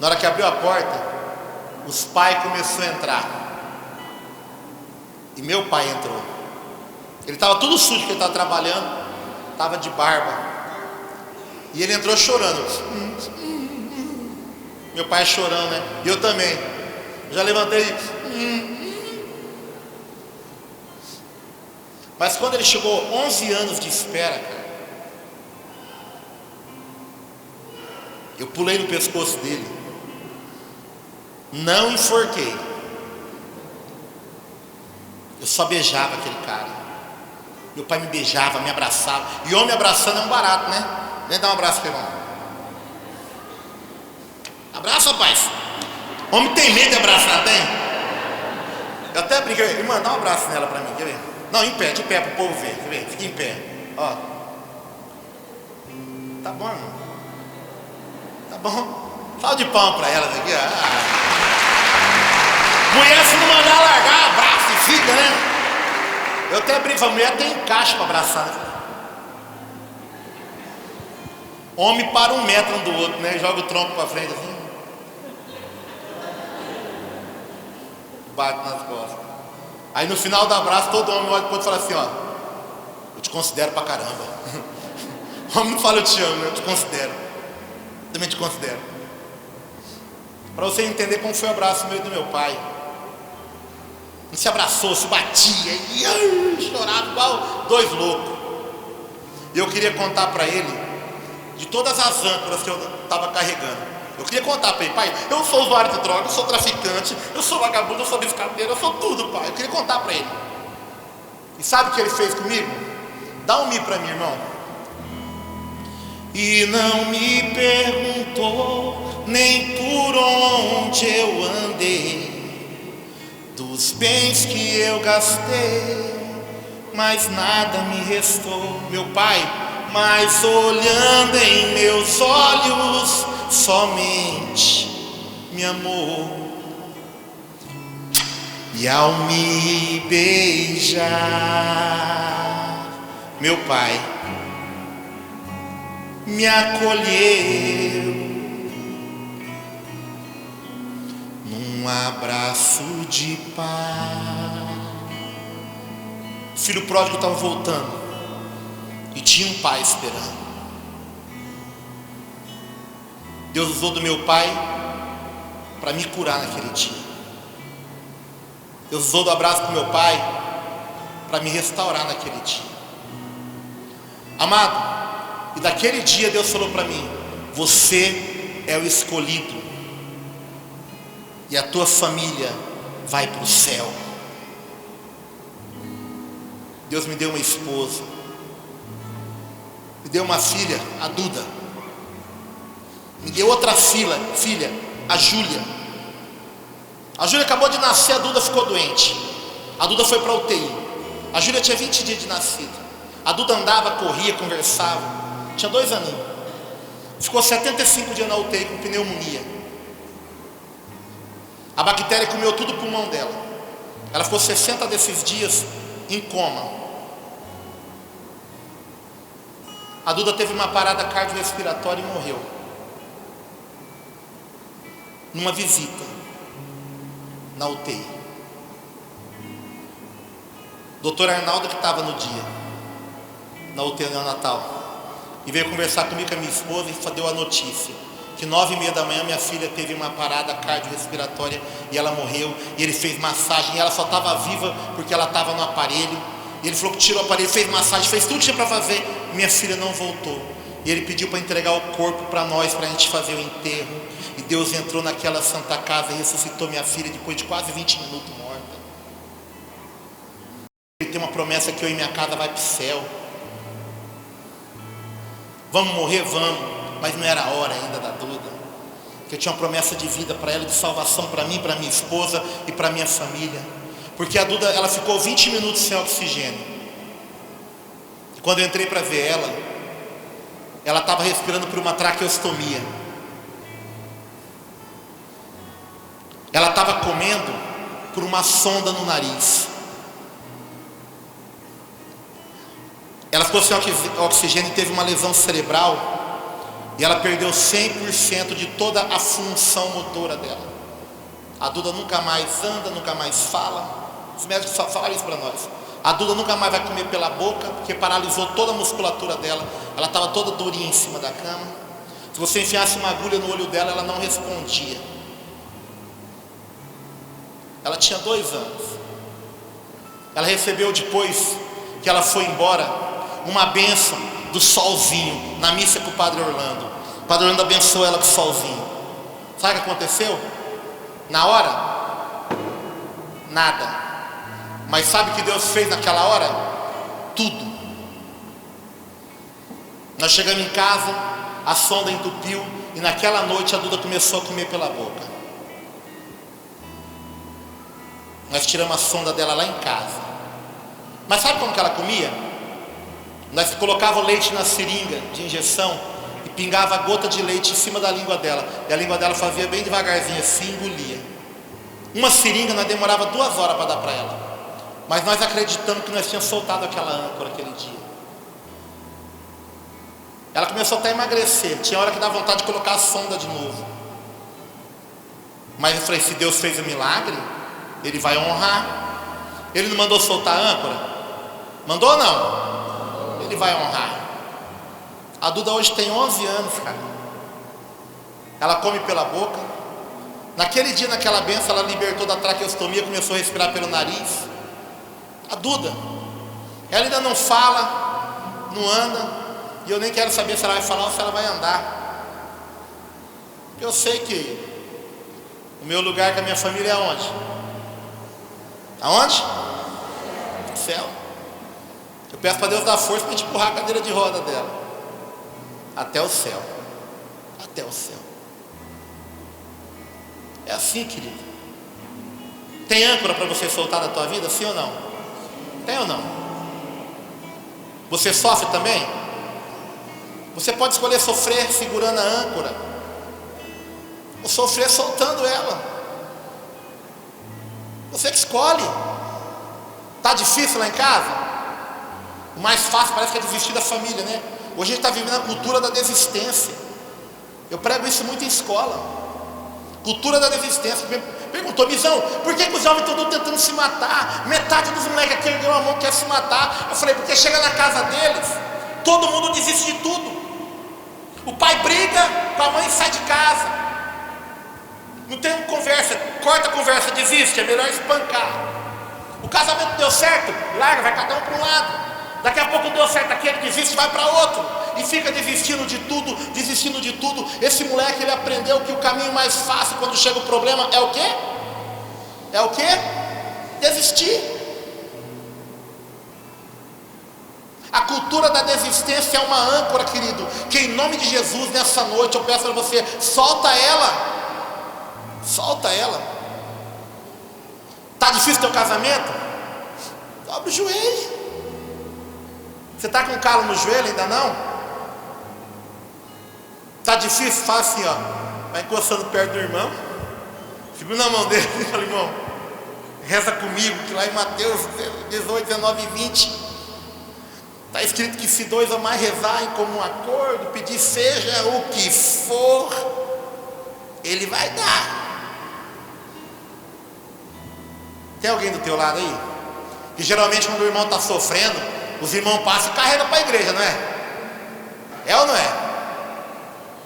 Na hora que abriu a porta, os pais começaram a entrar, e meu pai entrou. Ele estava tudo sujo, porque ele estava trabalhando, estava de barba, e ele entrou chorando. Meu pai chorando, né? E eu também. Já levantei. Mas quando ele chegou 11 anos de espera, cara, eu pulei no pescoço dele, não enforquei, eu só beijava aquele cara. Meu pai me beijava, me abraçava. E homem abraçando é um barato, né? Vem dar um abraço para o irmão. Abraça, rapaz. Homem tem medo de abraçar, tem? Eu até brinquei: irmã, dá um abraço nela para mim, quer ver? Não, em pé, de pé para o povo ver, quer ver? Fica em pé, ó. Tá bom, irmão? Tá bom? Salve de palmas para elas aqui, ó. Mulher, se não mandar largar, abraça e fica, né? Eu até brinco: a mulher tem encaixe para abraçar, né? Homem para 1 metro um do outro, né? Joga o tronco para frente assim, bate nas costas. Aí no final do abraço, todo homem olha para o outro e fala assim: ó, eu te considero pra caramba. O homem não fala eu te amo, eu te considero. Eu também te considero. Para você entender como foi o abraço meu e do meu pai. Ele se abraçou, se batia e chorava igual 2 loucos. E eu queria contar para ele de todas as âncoras que eu estava carregando. Eu queria contar para ele: pai, eu sou usuário de droga, eu sou traficante, eu sou vagabundo, eu sou biscateiro, eu sou tudo, pai. Eu queria contar para ele. E sabe o que ele fez comigo? Dá um mi para mim, irmão. E não me perguntou nem por onde eu andei, dos bens que eu gastei, mas nada me restou. Meu pai, mas olhando em meus olhos, somente me amou. E ao me beijar, meu pai me acolheu num abraço de paz. O filho pródigo estava voltando e tinha um pai esperando. Deus usou do meu pai para me curar naquele dia. Deus usou do abraço do meu pai para me restaurar naquele dia. Amado, e daquele dia Deus falou para mim: você é o escolhido, e a tua família vai para o céu. Deus me deu uma esposa, me deu uma filha, a Duda, me deu outra filha, a Júlia. A Júlia acabou de nascer, a Duda ficou doente. A Duda foi para a UTI. A Júlia tinha 20 dias de nascido. A Duda andava, corria, conversava. Tinha 2 aninhos. Ficou 75 dias na UTI com pneumonia. A bactéria comeu tudo o pulmão dela. Ela ficou 60 desses dias em coma. A Duda teve uma parada cardiorrespiratória e morreu. numa visita na UTI. Doutor Arnaldo, que estava no dia na UTI neonatal, e veio conversar comigo, com a minha esposa, e deu a notícia que 9h30 da manhã minha filha teve uma parada cardiorrespiratória e ela morreu. E ele fez massagem, e ela só estava viva porque ela estava no aparelho. E ele falou que tirou o aparelho, fez massagem, fez tudo que tinha para fazer. Minha filha não voltou. E ele pediu para entregar o corpo para nós, para a gente fazer o enterro. E Deus entrou naquela santa casa e ressuscitou minha filha depois de quase 20 minutos morta. Ele tem uma promessa que eu e minha casa vai para o céu. Vamos morrer? Vamos. Mas não era a hora ainda da Duda, porque eu tinha uma promessa de vida para ela, de salvação para mim, para minha esposa e para minha família. Porque a Duda, ela ficou 20 minutos sem oxigênio. E quando eu entrei para ver ela estava respirando por uma traqueostomia. Ela estava comendo por uma sonda no nariz. Ela ficou sem oxigênio e teve uma lesão cerebral. E ela perdeu 100% de toda a função motora dela. A Duda nunca mais anda, nunca mais fala. Os médicos só falaram isso para nós. A Duda nunca mais vai comer pela boca, porque paralisou toda a musculatura dela. Ela estava toda durinha em cima da cama. Se você enfiasse uma agulha no olho dela, ela não respondia. Ela tinha 2 anos. Ela recebeu, depois que ela foi embora, uma bênção do solzinho na missa com o Padre Orlando. O Padre Orlando abençoou ela com o solzinho. Sabe o que aconteceu? Na hora, nada. Mas sabe o que Deus fez naquela hora? Tudo. Nós chegamos em casa, a sonda entupiu, e naquela noite a Duda começou a comer pela boca. Nós tiramos a sonda dela lá em casa. Mas sabe como que ela comia? Nós colocava o leite na seringa de injeção e pingava a gota de leite em cima da língua dela. E a língua dela fazia bem devagarzinho assim, engolia. Uma seringa nós demorava 2 horas para dar para ela. Mas nós acreditamos que nós tínhamos soltado aquela âncora aquele dia. Ela começou até a emagrecer. Tinha hora que dá vontade de colocar a sonda de novo. Mas eu falei, se Deus fez o milagre, Ele vai honrar. Ele não mandou soltar a âncora? Mandou ou não? Ele vai honrar. A Duda hoje tem 11 anos, cara. Ela come pela boca. Naquele dia, naquela benção, ela libertou da traqueostomia, começou a respirar pelo nariz. A Duda, ela ainda não fala, não anda, e eu nem quero saber se ela vai falar ou se ela vai andar. Eu sei que o meu lugar com a minha família é aonde? Aonde? No céu. Eu peço para Deus dar força para a gente empurrar a cadeira de roda dela até o céu. Até o céu. É assim, querido. Tem âncora para você soltar da tua vida, sim ou não? Tem ou não? Você sofre também? Você pode escolher sofrer segurando a âncora, ou sofrer soltando ela. Você que escolhe. Está difícil lá em casa? O mais fácil parece que é desistir da família, né? Hoje a gente está vivendo a cultura da desistência. Eu prego isso muito em escola. Cultura da desistência. Perguntou, Mizão, por que os jovens estão tentando se matar? Metade dos moleques aqui ergueu a mão quer se matar. Eu falei, porque chega na casa deles, todo mundo desiste de tudo. O pai briga com a mãe e sai de casa. Não tem conversa, corta a conversa, desiste, é melhor espancar. O casamento deu certo, larga, vai cada um para um lado. Daqui a pouco deu certo aqui, ele desiste, vai para outro. E fica desistindo de tudo, desistindo de tudo. Esse moleque, ele aprendeu que o caminho mais fácil quando chega o problema é o quê? É o quê? Desistir. A cultura da desistência é uma âncora, querido, que em nome de Jesus, nessa noite, eu peço para você, solta ela. Solta ela. Está difícil teu casamento? Dobra o joelho. Você está com calo no joelho, ainda não? Está difícil? Fala assim, ó. Vai encostando perto do irmão, segura na mão dele e fala, irmão, reza comigo, que lá em Mateus 18, 19 e 20 está escrito que se 2 ou mais rezarem como um acordo, pedir seja o que for, Ele vai dar. Tem alguém do teu lado aí? Que geralmente quando o irmão está sofrendo, os irmãos passam e carregam para a igreja, não é? É ou não é?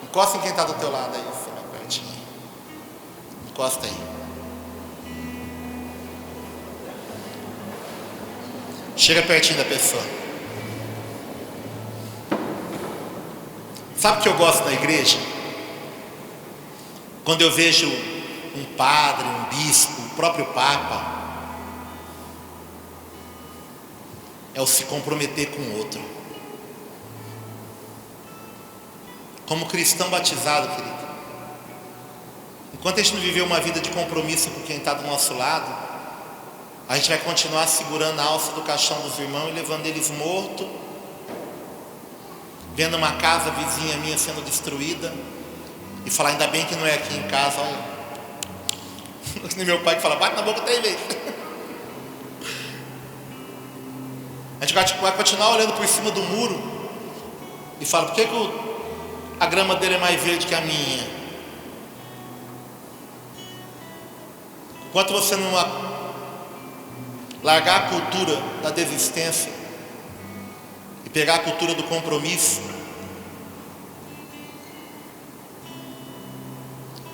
Encosta em quem está do teu lado aí, assim, pertinho. Encosta aí. Chega pertinho da pessoa. Sabe o que eu gosto da igreja? Quando eu vejo um padre, um bispo, o próprio Papa, é o se comprometer com o outro. Como cristão batizado, querido, enquanto a gente não viver uma vida de compromisso com quem está do nosso lado, a gente vai continuar segurando a alça do caixão dos irmãos e levando eles mortos, vendo uma casa vizinha minha sendo destruída e falar, ainda bem que não é aqui em casa. Nem meu pai que fala, bate na boca 3 vezes. A gente vai continuar olhando por cima do muro e fala, por que a grama dele é mais verde que a minha? Enquanto você não largar a cultura da desistência e pegar a cultura do compromisso,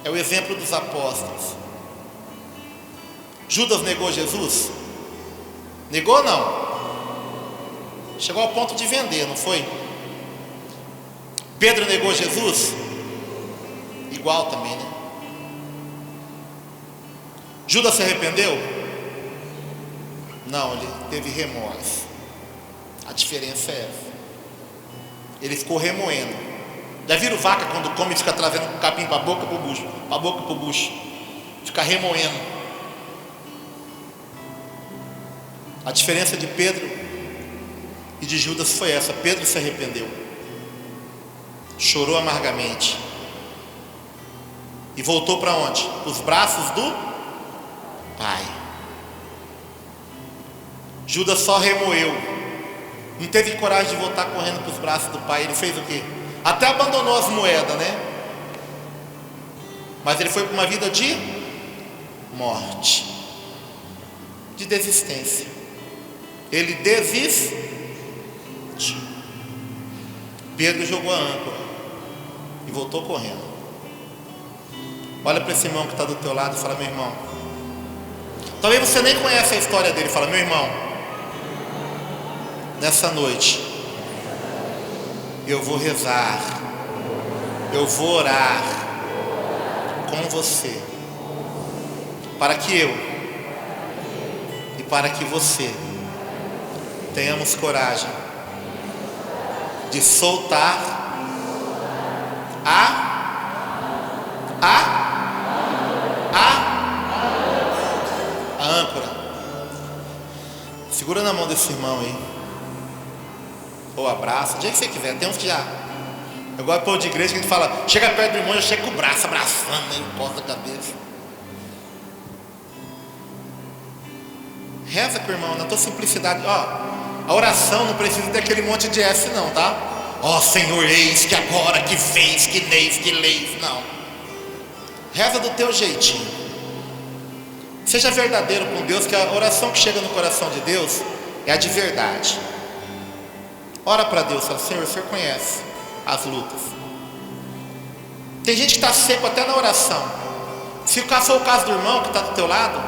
é o exemplo dos apóstolos. Judas negou Jesus? Negou ou não? Chegou ao ponto de vender, não foi? Pedro negou Jesus? Igual também, né? Judas se arrependeu? Não, ele teve remorso. A diferença é essa. Ele ficou remoendo. Já viram vaca quando come e fica trazendo um capim para a boca, para o bucho, para a boca, para o bucho? Fica remoendo. A diferença de Pedro e de Judas foi essa. Pedro se arrependeu, chorou amargamente e voltou para onde? Os braços do Pai. Judas só remoeu, não teve coragem de voltar correndo para os braços do Pai. Ele fez o quê? Até abandonou as moedas, né? Mas ele foi para uma vida de morte, de desistência. Ele desistiu. Pedro jogou a âncora e voltou correndo. Olha para esse irmão que está do teu lado e fala, meu irmão, talvez você nem conheça a história dele. Fala, meu irmão, nessa noite eu vou rezar, eu vou orar com você, para que eu e para que você tenhamos coragem de soltar a âncora. Segura na mão desse irmão aí, ou abraça, do jeito que você quiser. Tem uns que já, eu gosto de povo de igreja que a gente fala, chega perto do irmão, já chega com o braço abraçando, nem encosta a cabeça. Reza com o irmão na tua simplicidade. A oração não precisa ter aquele monte de S não, tá? Senhor, eis que agora, que fez, que leis, que leis. Não. Reza do teu jeitinho. Seja verdadeiro com Deus, que a oração que chega no coração de Deus é a de verdade. Ora para Deus, fala, Senhor, o Senhor conhece as lutas. Tem gente que está seco até na oração. Se for o caso do irmão que está do teu lado,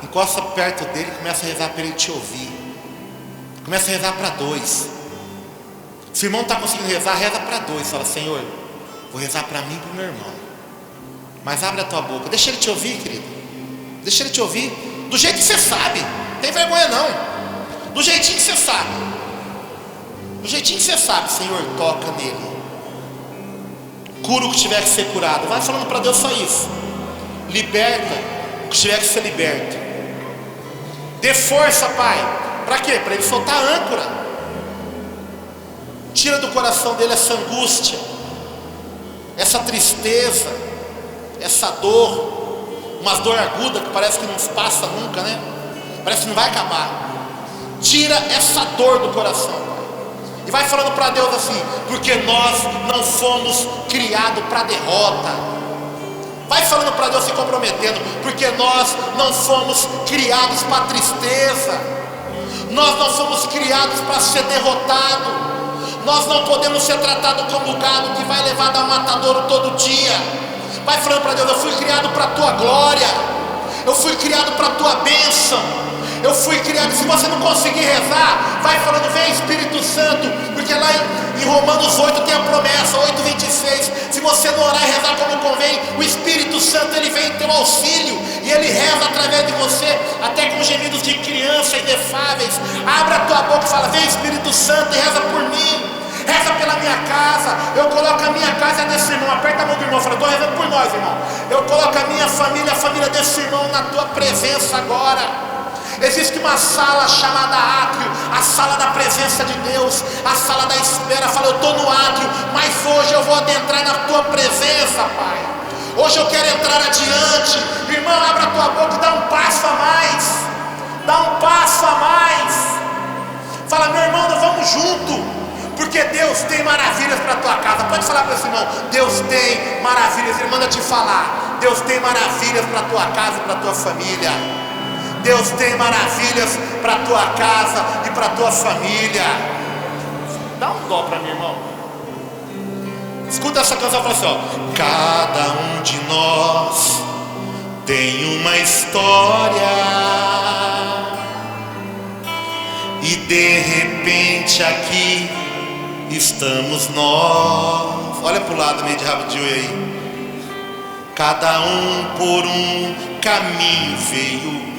encosta perto dele e começa a rezar para ele te ouvir. Começa a rezar para 2. Se o irmão não está conseguindo rezar, reza para 2. Fala, Senhor, vou rezar para mim e para o meu irmão. Mas abre a tua boca, deixa ele te ouvir, querido. Deixa ele te ouvir, do jeito que você sabe. Não tem vergonha não. Do jeitinho que você sabe. Do jeitinho que você sabe, Senhor, toca nele. Cura o que tiver que ser curado. Vai falando para Deus só isso. Liberta o que tiver que ser liberto. Dê força, Pai. Para quê? Para ele soltar a âncora. Tira do coração dele essa angústia, essa tristeza, essa dor, umas dor aguda que parece que não passa nunca, né? Parece que não vai acabar. Tira essa dor do coração, Pai. E vai falando para Deus assim, porque nós não fomos criados para derrota. Vai falando para Deus, se comprometendo, porque nós não fomos criados para tristeza, nós não fomos criados para ser derrotado, nós não podemos ser tratados como gado que vai levar ao matadouro todo dia. Vai falando para Deus, eu fui criado para a tua glória, eu fui criado para a tua bênção, eu fui criado. Se você não conseguir rezar, vai falando, vem Espírito Santo, porque lá em Romanos 8 tem a promessa, 8:26, se você não orar e rezar como convém, o Espírito Santo ele vem em teu auxílio, e ele reza através de você, até com gemidos de criança inefáveis. Abra a tua boca e fala, vem Espírito Santo e reza por mim, reza pela minha casa. Eu coloco a minha casa desse irmão, aperta a mão do irmão, fala, estou rezando por nós, irmão. Eu coloco a minha família, a família desse irmão na tua presença agora. Existe uma sala chamada átrio, a sala da presença de Deus, a sala da espera. Fala, eu estou no átrio, mas hoje eu vou adentrar na tua presença, Pai. Hoje eu quero entrar adiante. Irmão, abra a tua boca e dá um passo a mais, dá um passo a mais. Fala, meu irmão, nós vamos junto, porque Deus tem maravilhas para a tua casa. Pode falar para esse irmão, Deus tem maravilhas. Ele manda te falar, Deus tem maravilhas para a tua casa e para a tua família. Deus tem maravilhas para a tua casa e para a tua família. Dá um dó para mim, irmão. Escuta essa canção e fala assim, ó. Cada um de nós tem uma história, e de repente aqui estamos nós. Olha para o lado meio de rabo de olho aí. Cada um por um caminho veio,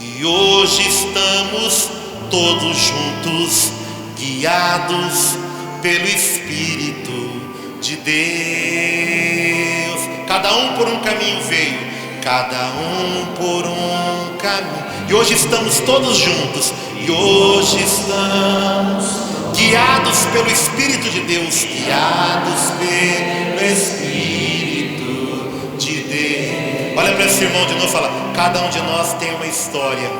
e hoje estamos todos juntos, guiados pelo Espírito de Deus. Cada um por um caminho veio, cada um por um caminho, e hoje estamos todos juntos, e hoje estamos guiados pelo Espírito de Deus, guiados pelo Espírito de Deus. Olha para esse irmão de novo e fala, cada um de nós tem uma história,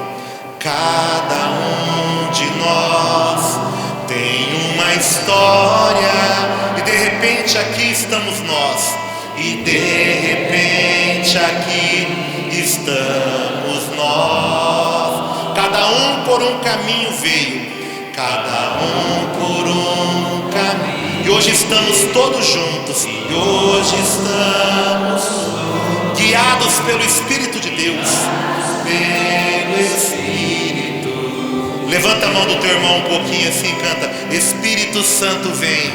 cada um de nós tem uma história, e de repente aqui estamos nós, e de repente aqui estamos nós. Cada um por um caminho veio, cada um por um caminho, e hoje estamos todos juntos, e hoje estamos guiados pelo Espírito de Deus, pelo Espírito. Levanta a mão do teu irmão um pouquinho assim, canta, Espírito Santo vem,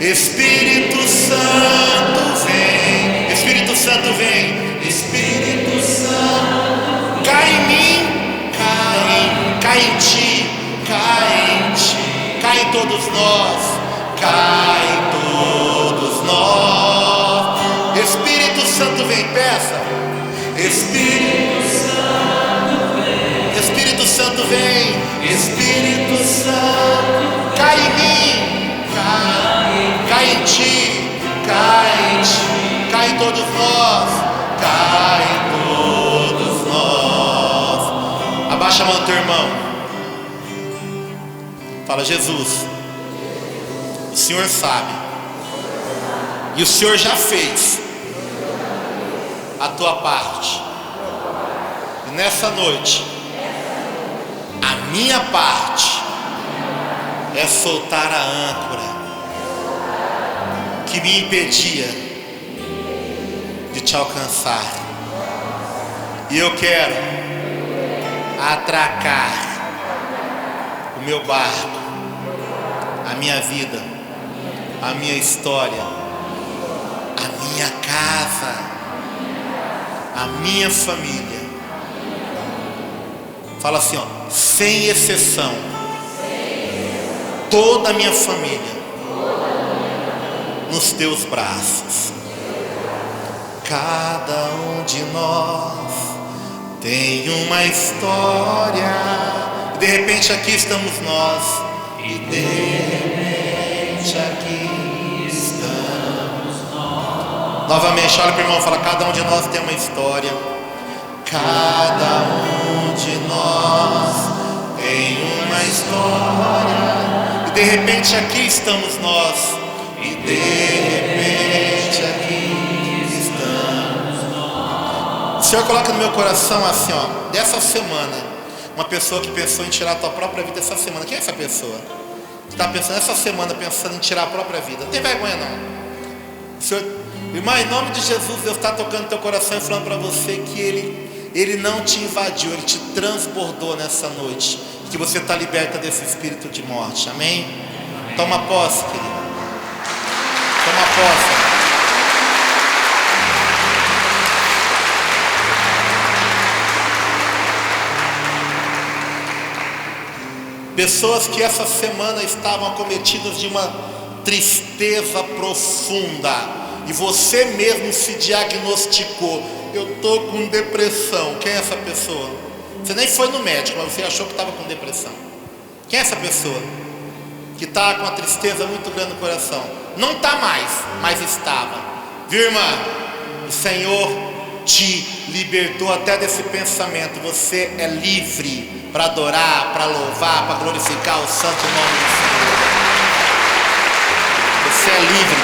Espírito Santo vem, Espírito Santo vem, Espírito Santo, cai em mim, cai em ti, cai em todos nós, cai em todos nós. Espírito Santo vem, peça. Espírito Santo vem, Espírito Santo vem, Espírito Santo, cai em mim, cai em ti, cai em todos nós, cai em todos nós. Abaixa a mão do teu irmão, fala, Jesus, o Senhor sabe, e o Senhor já fez a tua parte, e nessa noite a minha parte é soltar a âncora que me impedia de te alcançar, e eu quero atracar o meu barco, a minha vida, a minha história, a minha casa, a minha família. Fala assim, ó, sem exceção, toda a minha família nos teus braços. Cada um de nós tem uma história, e de repente aqui estamos nós, e de repente aqui estamos nós. Novamente, olha para o irmão e fala, cada um de nós tem uma história, cada um de nós tem uma história, e de repente aqui estamos nós, e de repente aqui estamos Senhor coloca no meu coração assim, ó, dessa semana, uma pessoa que pensou em tirar a tua própria vida essa semana. Quem é essa pessoa? Que está pensando essa semana, pensando em tirar a própria vida. Não tem vergonha não. Senhor, irmã, em nome de Jesus, Deus está tocando no teu coração e falando para você que Ele não te invadiu, Ele te transbordou nessa noite. Que você está liberta desse espírito de morte. Amém? Toma posse, querido. Toma posse. Pessoas que essa semana estavam acometidas de uma tristeza profunda, e você mesmo se diagnosticou: eu estou com depressão. Quem é essa pessoa? Você nem foi no médico, mas você achou que estava com depressão. Quem é essa pessoa? Que está com uma tristeza muito grande no coração. Não está mais, mas estava. Viu, irmã? O Senhor te libertou até desse pensamento. Você é livre para adorar, para louvar, para glorificar o santo nome do Senhor. Você é livre.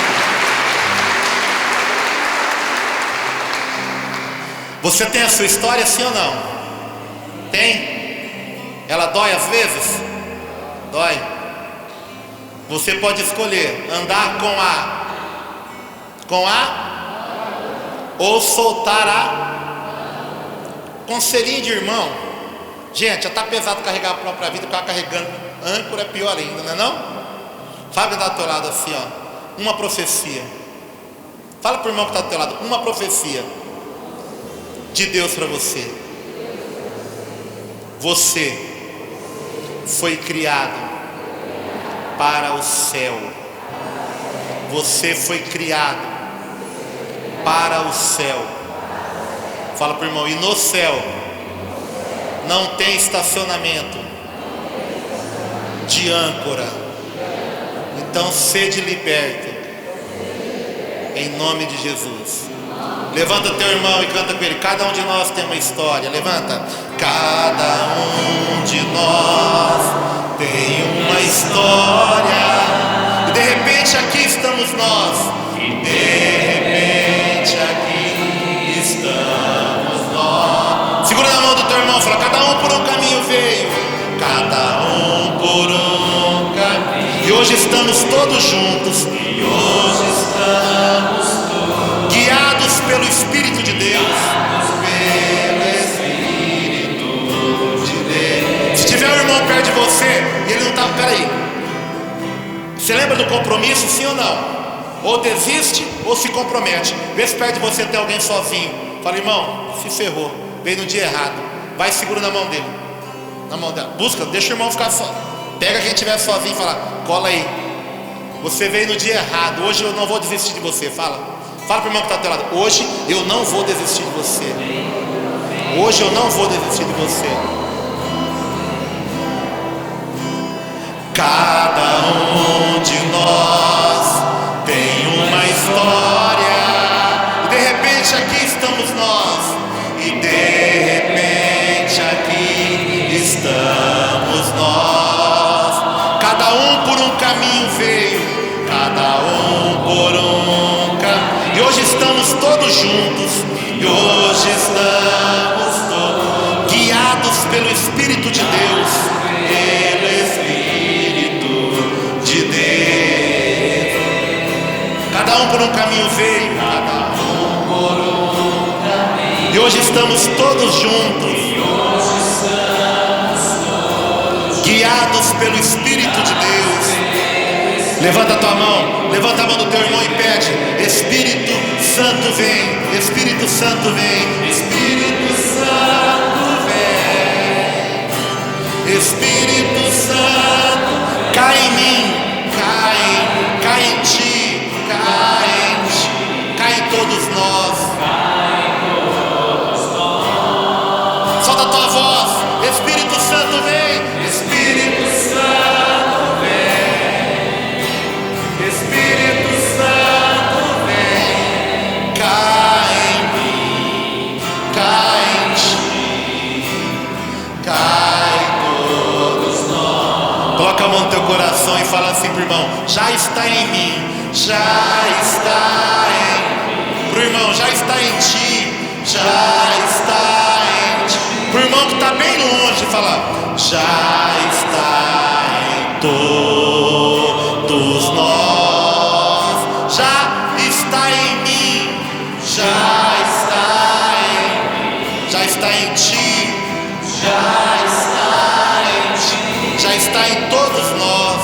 Você tem a sua história, sim ou não? Tem? Ela dói às vezes? Dói. Você pode escolher andar com a ou soltar a. Conselhinho de irmão. Gente, já está pesado carregar a própria vida, ficar carregando âncora é pior ainda, não é não? Fala do teu lado assim, ó. Uma profecia. Fala para o irmão que está do teu lado. Uma profecia de Deus para você. Você foi criado para o céu. Você foi criado para o céu. Fala para o irmão, e no céu não tem estacionamento de âncora. Então sede liberto em nome de Jesus. Levanta teu irmão e canta com ele. Cada um de nós tem uma história. Levanta. Cada um de nós tem uma história. E de repente aqui estamos nós. E de repente aqui estamos nós. Segura na mão do teu irmão, fala: cada um por um caminho veio. Cada um por um caminho. E hoje estamos todos juntos. E hoje estamos todos guiados pelo Espírito de Deus. Pelo Espírito de Deus. Se tiver um irmão perto de você e ele não está, peraí. Você lembra do compromisso, sim ou não? Ou desiste ou se compromete. Vê se perto de você tem alguém sozinho. Fala: irmão, se ferrou, veio no dia errado. Vai, segura na mão dele, na mão dela. Busca, deixa o irmão ficar só. Pega quem estiver sozinho e fala: cola aí. Você veio no dia errado. Hoje eu não vou desistir de você. Fala para o irmão que está do teu lado: hoje eu não vou desistir de você. Hoje eu não vou desistir de você. Cada um de nós tem uma história. E de repente aqui estamos nós. E de repente aqui estamos nós. Cada um por um caminho veio. Cada um por um caminho. E hoje estamos todos juntos. E hoje estamos todos guiados pelo Espírito de Deus. Pelo Espírito de Deus. Cada um por um caminho veio. Cada um por um caminho. E hoje estamos todos juntos. E hoje estamos todos guiados pelo Espírito de Deus. Levanta a tua mão, levanta a mão do teu irmão e pede: Espírito Santo vem, Espírito Santo vem, Espírito Santo vem, Espírito Santo, cai em mim, cai em ti, cai em todos nós. Solta a tua voz: Espírito Santo vem, Espírito Santo vem, Espírito Santo vem, cai em mim, cai em ti, cai em todos nós. Coloca a mão no teu coração e fala assim pro irmão: já está em mim, já está em mim. Pro irmão: já está em ti, já está em ti. Pro irmão que está bem longe, fala: já está em todos nós, já está em mim, já está em ti, já está em todos nós,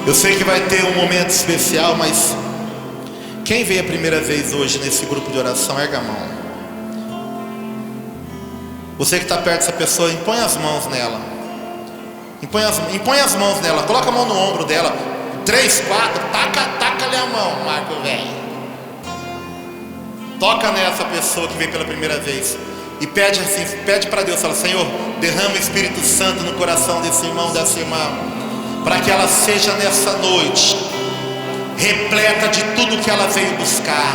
Eu sei que vai ter um momento especial, mas quem veio a primeira vez hoje nesse grupo de oração, erga a mão. Você que está perto dessa pessoa, impõe as mãos nela. Impõe as mãos nela, coloca a mão no ombro dela. 3, 4, taca-lhe a mão, Marco velho. Toca nessa pessoa que veio pela primeira vez e pede assim, pede para Deus, fala: Senhor, derrama o Espírito Santo no coração desse irmão, dessa irmã, para que ela seja nessa noite repleta de tudo que ela veio buscar,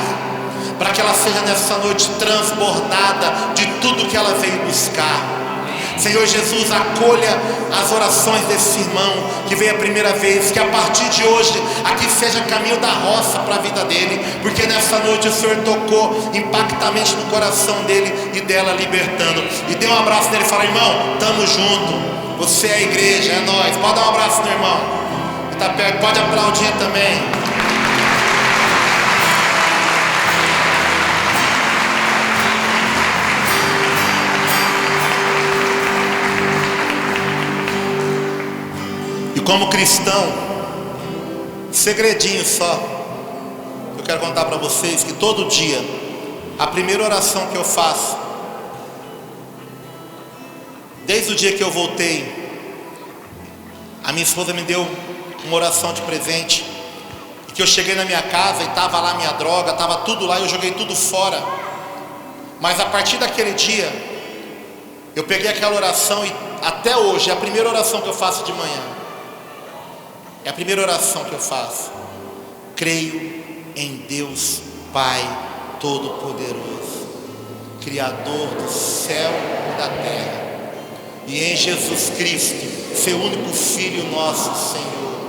para que ela seja nessa noite transbordada de tudo que ela veio buscar. Senhor Jesus, acolha as orações desse irmão que veio a primeira vez, que a partir de hoje aqui seja caminho da roça para a vida dele, porque nessa noite o Senhor tocou impactamente no coração dele e dela, libertando. E dê um abraço nele e fala: irmão, tamo junto. Você é a igreja, é nós. Pode dar um abraço no irmão que está perto, pode aplaudir também. E como cristão, segredinho só, eu quero contar para vocês que todo dia, a primeira oração que eu faço, desde o dia que eu voltei, a minha esposa me deu uma oração de presente, e que eu cheguei na minha casa e estava lá minha droga, estava tudo lá, eu joguei tudo fora. Mas a partir daquele dia, eu peguei aquela oração e até hoje é a primeira oração que eu faço de manhã. É a primeira oração que eu faço. Creio em Deus Pai Todo-Poderoso, Criador do céu e da terra, e em Jesus Cristo, seu único Filho, nosso Senhor,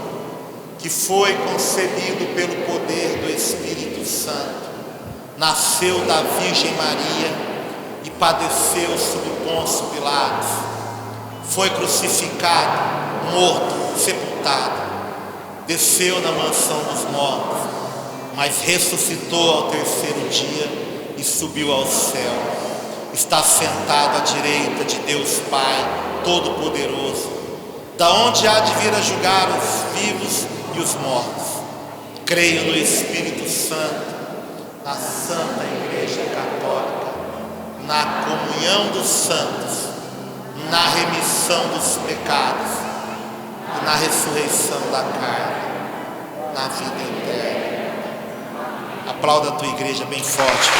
que foi concebido pelo poder do Espírito Santo, nasceu da Virgem Maria e padeceu sob Pôncio Pilatos, foi crucificado, morto, sepultado, desceu na mansão dos mortos, mas ressuscitou ao terceiro dia e subiu ao céu. Está sentado à direita de Deus Pai Todo-Poderoso, da onde há de vir a julgar os vivos e os mortos. Creio no Espírito Santo, na Santa Igreja Católica, na comunhão dos santos, na remissão dos pecados e na ressurreição da carne, na vida eterna. Aplauda a tua igreja bem forte.